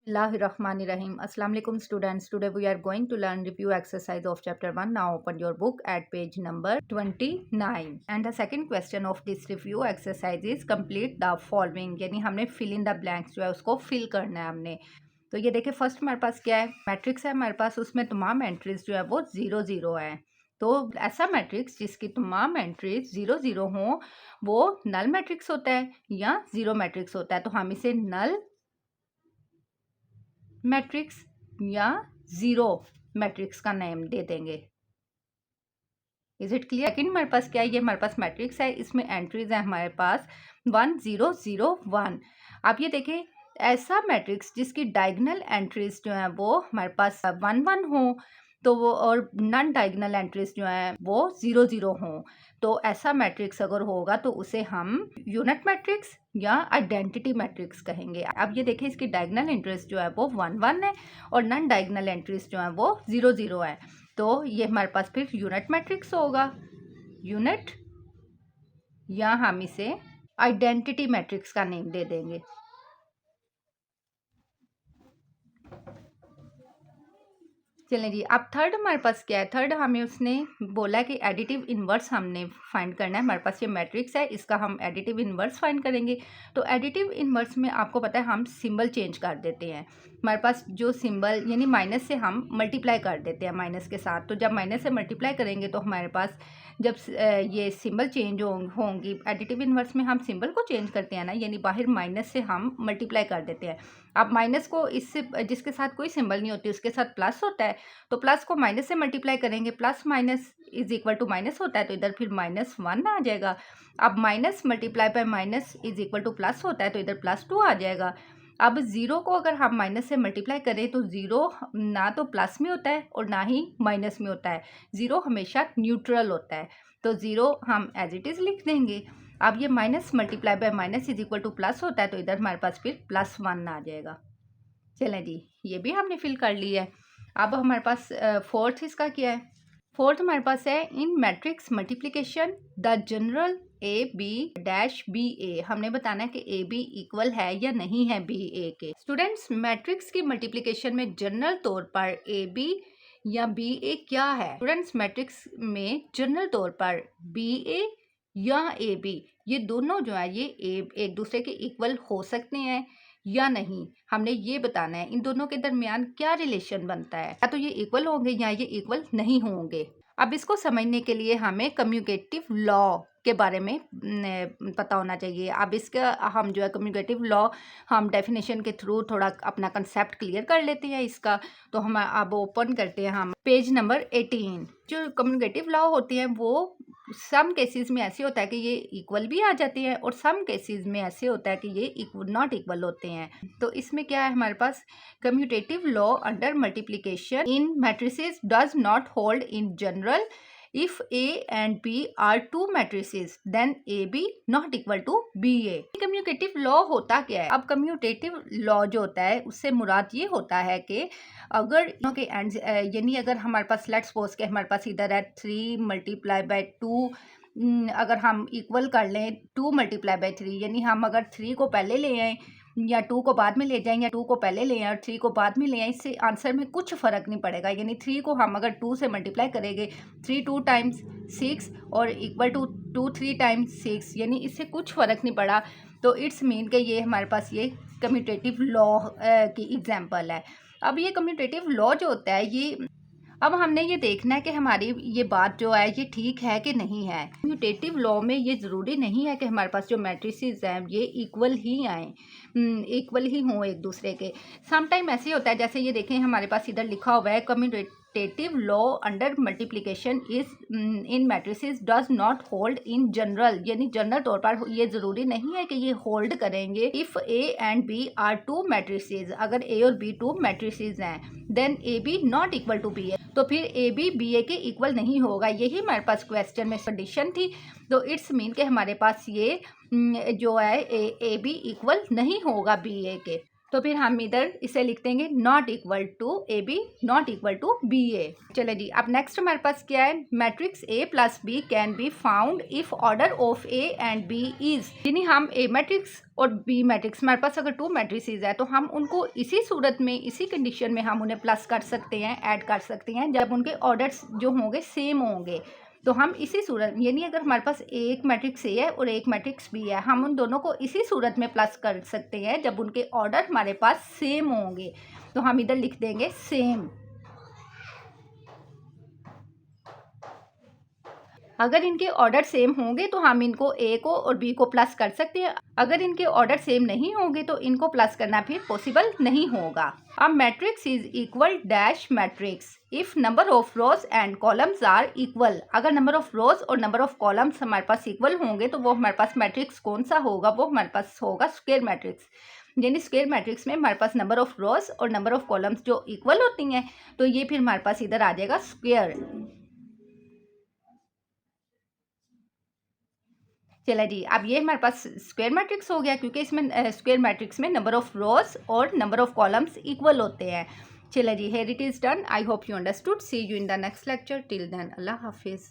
Bismillahirrahmanirrahim. Assalamu alaikum students. Today we are going to learn review exercise of chapter 1. Now open your book at page number 29. And the second question of this review exercise is complete the following. यानी हमने fill in the blanks जो है उसको fill करना है हमने. तो ये देखिए फर्स्ट हमारे पास क्या है, मैट्रिक्स है हमारे पास, उसमें तमाम एंट्रीज जो है वो 0 0 है. तो ऐसा मैट्रिक्स जिसकी तमाम एंट्रीज 0 0 हों वो नल मैट्रिक्स होता है या जीरो मैट्रिक्स होता है. तो हम इसे नल मैट्रिक्स या जीरो मैट्रिक्स का नेम दे देंगे. Is it clear? सेकंड हमारे पास क्या है, ये हमारे पास मैट्रिक्स है, इसमें एंट्रीज है हमारे पास 1 0 0 1. आप ये देखें ऐसा मैट्रिक्स जिसकी डायगोनल एंट्रीज जो है वो हमारे पास 1 1 हो तो वो, और नॉन डायगोनल एंट्रीज जो हैं वो 0 0 हों, तो ऐसा मैट्रिक्स अगर होगा तो उसे हम यूनिट मैट्रिक्स या आइडेंटिटी मैट्रिक्स कहेंगे. अब ये देखें इसकी डायगोनल एंट्रीज जो है वो 1 1 है और नॉन डायगोनल एंट्रीज जो है वो 0 0 है. तो ये हमारे पास फिर यूनिट मैट्रिक्स होगा, यूनिट, या हम इसे आइडेंटिटी मैट्रिक्स का नेम दे देंगे. चलें जी, अब थर्ड हमारे पास क्या है, थर्ड हमें उसने बोला कि एडिटिव इन्वर्स हमने फाइंड करना है. हमारे पास ये मैट्रिक्स है, इसका हम एडिटिव इन्वर्स फाइंड करेंगे. तो एडिटिव इन्वर्स में आपको पता है हम सिंबल चेंज कर देते हैं. हमारे पास जो सिंबल यानी माइनस से हम मल्टीप्लाई कर देते हैं माइनस के साथ. तो जब माइनस से मल्टीप्लाई करेंगे तो हमारे पास जब ये सिंबल चेंज होंगी, एडिटिव इन्वर्स में हम सिंबल को चेंज करते हैं ना, यानी बाहर माइनस से हम मल्टीप्लाई कर देते हैं. अब माइनस को इससे जिसके साथ कोई सिंबल नहीं होती उसके साथ प्लस होता है, तो प्लस को माइनस से मल्टीप्लाई करेंगे, plus minus is equal to minus होता है, तो इधर फिर -1 आ जाएगा. अब minus multiply by minus is equal to plus होता है, तो इधर +2 आ जाएगा. अब ज़ीरो को अगर हम माइनस से मल्टीप्लाई करें तो ज़ीरो ना तो प्लस में होता है और ना ही माइनस में होता है. ज़ीरो हमेशा न्यूट्रल होता है, तो ज़ीरो हम एज इट इज़ लिख देंगे. अब ये minus multiply by minus is equal to plus होता है, तो इधर हमारे पास फिर +1 आ जाएगा. चलें जी, ये भी हमने फिल कर लिया है. अब हमारे पास फोर्थ इसका क्या है, फोर्थ हमारे पास है in matrix multiplication the general A B dash B A. हमने बताना है कि ए बी इक्वल है या नहीं है बी ए के. स्टूडेंट्स, मैट्रिक्स की मल्टीप्लिकेशन में जनरल तौर पर ए बी या बी ए क्या है? स्टूडेंट्स, मैट्रिक्स में जनरल तौर पर बी ए या ए बी ये दोनों जो है ये एक दूसरे के इक्वल हो सकते हैं या नहीं, हमने ये बताना है. इन दोनों के दरमियान क्या रिलेशन बनता है, या तो ये इक्वल होंगे या ये इक्वल नहीं होंगे. अब इसको समझने के लिए हमें कम्यूटेटिव लॉ के बारे में पता होना चाहिए. अब इसका हम जो है कम्यूटेटिव लॉ हम डेफिनेशन के थ्रू थोड़ा अपना कंसेप्ट क्लियर कर लेते हैं इसका. तो हम अब ओपन करते हैं हम पेज नंबर 18. जो कम्यूटेटिव लॉ होते हैं वो सम केसेस में ऐसे होता है कि ये इक्वल भी आ जाते हैं और सम केसेस में ऐसे होता है कि ये नॉट इक्वल होते हैं. तो इसमें क्या है हमारे पास, commutative law under multiplication in matrices does not hold in general if A and B are two matrices then AB not equal to BA. Commutative law होता क्या है? अब कम्यूटेटिव लॉ जो होता है उससे मुराद ये होता है कि अगर के एंड यानी अगर हमारे पास लेट्स सपोज के हमारे पास इधर है 3 मल्टीप्लाई बाय 2, अगर हम इक्वल कर लें 2 मल्टीप्लाई बाय 3, यानी हम अगर 3 को पहले ले आएँ या 2 को बाद में ले जाएं या 2 को पहले ले आएं और 3 को बाद में ले आएं, इससे आंसर में कुछ फ़र्क नहीं पड़ेगा. यानी 3 को हम अगर 2 से मल्टीप्लाई करेंगे 3 2 टाइम्स 6 और इक्वल टू 2 3 टाइम्स 6, यानी इससे कुछ फ़र्क नहीं पड़ा. तो इट्स मीन कि ये हमारे पास ये कम्यूटेटिव लॉ की एग्जांपल है. अब ये कम्यूटेटिव लॉ जो होता है ये, अब हमने ये देखना है कि हमारी ये बात जो है ये ठीक है कि नहीं है. कम्यूटेटिव लॉ में ये ज़रूरी नहीं है कि हमारे पास जो मैट्रिसेस हैं ये इक्वल ही आएँ, इक्वल ही हों एक दूसरे के. सम टाइम ऐसे होता है, जैसे ये देखें हमारे पास इधर लिखा हुआ है commutative law under multiplication is in matrices does not hold in general, यानी जनरल तौर पर ये ज़रूरी नहीं है कि ये होल्ड करेंगे. If A and B are two matrices, अगर ए और बी टू मैट्रिसेस हैं then A B not equal to B A, तो फिर ए बी बी ए के इक्वल नहीं होगा. यही हमारे पास क्वेश्चन में कंडीशन थी. तो इट्स मीन के हमारे पास ये जो है ए बी इक्वल नहीं होगा बी ए के. तो फिर हम इधर इसे लिख देंगे not equal to A B, not equal to B A. चले जी, अब नेक्स्ट हमारे पास क्या है, matrix A plus B can be found if order of A and B is, यानी हम ए मैट्रिक्स और बी मैट्रिक्स, हमारे पास अगर 2 मैट्रिसेस है तो हम उनको इसी सूरत में, इसी कंडीशन में हम उन्हें प्लस कर सकते हैं, ऐड कर सकते हैं, जब उनके ऑर्डर्स जो होंगे सेम होंगे। तो हम इसी सूरत, यानी अगर हमारे पास एक मैट्रिक्स ए है और एक मैट्रिक्स बी है, हम उन दोनों को इसी सूरत में प्लस कर सकते हैं जब उनके ऑर्डर हमारे पास सेम होंगे। तो हम इधर लिख देंगे सेम। अगर इनके ऑर्डर सेम होंगे तो हम इनको ए को और बी को प्लस कर सकते हैं। अगर इनके ऑर्डर सेम नहीं होंगे तो इनको प्लस करना फिर पॉसिबल नहीं होगा। अब matrix is equal dash matrix if number of rows and columns are equal. अगर नंबर ऑफ रोज और नंबर ऑफ कॉलम्स हमारे पास इक्वल होंगे तो वो हमारे पास मैट्रिक्स कौन सा होगा, वो हमारे पास होगा स्क्वायर मैट्रिक्स। यानी स्क्वायर मैट्रिक्स में हमारे पास नंबर ऑफ रोज और नंबर ऑफ कॉलम्स जो इक्वल होती हैं, तो ये फिर हमारे पास इधर आ जाएगा स्क्वायर। चला जी, अब ये हमारे पास स्क्वायर मैट्रिक्स हो गया, क्योंकि इसमें स्क्वायर मैट्रिक्स में नंबर ऑफ रोज और नंबर ऑफ कॉलम्स इक्वल होते हैं। चला जी, here it is done. I hope you understood. See you in the next lecture. Till then, अल्लाह हाफिज़।